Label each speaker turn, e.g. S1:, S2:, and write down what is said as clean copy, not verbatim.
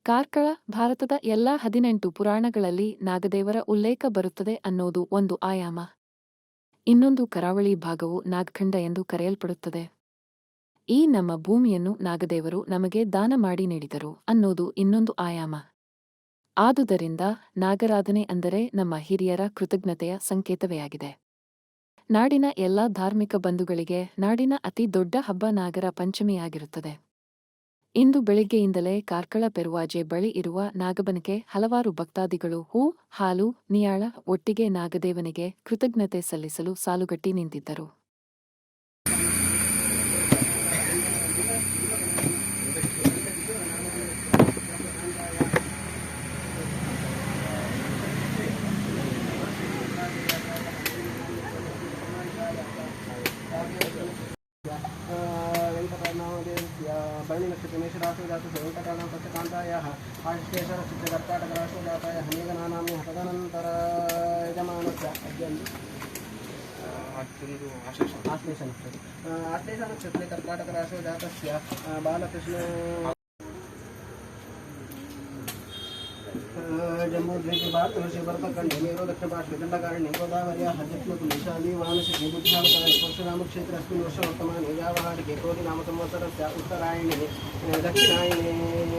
S1: ಕಾರ್ಕಳ ಭಾರತದ ಎಲ್ಲಾ 18 ಪುರಾಣಗಳಲ್ಲಿ ನಾಗದೇವರ ಉಲ್ಲೇಖ ಬರುತ್ತದೆ ಅನ್ನೋದು ಒಂದು ಆಯಾಮ. ಇನ್ನೊಂದು ಕರಾವಳಿ ಭಾಗವು ನಾಗಖಂಡ ಎಂದು ಕರೆಯಲ್ಪಡುತ್ತದೆ. ಈ ನಮ್ಮ ಭೂಮಿಯನ್ನು ನಾಗದೇವರು ನಮಗೆ ದಾನ ಮಾಡಿ ನೀಡಿದರು ಅನ್ನೋದು ಇನ್ನೊಂದು ಆಯಾಮ. ಆದುದರಿಂದ ನಾಗರಾಧನೆ ಅಂದರೆ ನಮ್ಮ ಹಿರಿಯರ ಕೃತಜ್ಞತೆಯ ಸಂಕೇತವೇ ಆಗಿದೆ. ನಾಡಿನ ಎಲ್ಲಾ ಧಾರ್ಮಿಕ ಬಂಧುಗಳಿಗೆ ನಾಡಿನ ಅತಿ ದೊಡ್ಡ ಹಬ್ಬ ನಾಗರ ಪಂಚಮಿಯಾಗಿರುತ್ತದೆ. ಇಂದು ಬೆಳಿಗ್ಗೆಯಿಂದಲೇ ಕಾರ್ಕಳ ಪೆರುವಾಜೆ ಬಳಿ ಇರುವ ನಾಗಬನಿಗೆ ಹಲವಾರು ಭಕ್ತಾದಿಗಳು ಹೂ, ಹಾಲು, ನಿಯಾಳ ಒಟ್ಟಿಗೆ ನಾಗದೇವನಿಗೆ ಕೃತಜ್ಞತೆ ಸಲ್ಲಿಸಲು ಸಾಲುಗಟ್ಟಿ ನಿಂತಿದ್ದರು.
S2: भरणी नक्षत्र मेषराशि जातस्य वेङ्कटानां पश्यकान्तायाः आश्लेषनक्षत्र कर्काटकराशौ जातायाः मेघनानाम्नि तदनन्तर यजमानस्य आश्लेषनक्षत्रे कर्काटकराशौ जातस्य बालकृष्ण जम्बूद्वीपे भारतवर्षे भरतखण्डे मेरु दक्षिणपार्श्वे दण्डकारण्ये गोदावर्याः दक्षिणकुलशाली वामशिखे बुद्धिनामकरणे परशुरामक्षेत्रे अस्मिन् वर्षवर्तमाने व्यावहारिके क्रोधिनामसंवत्सरस्य उत्तरायणे दक्षिणायने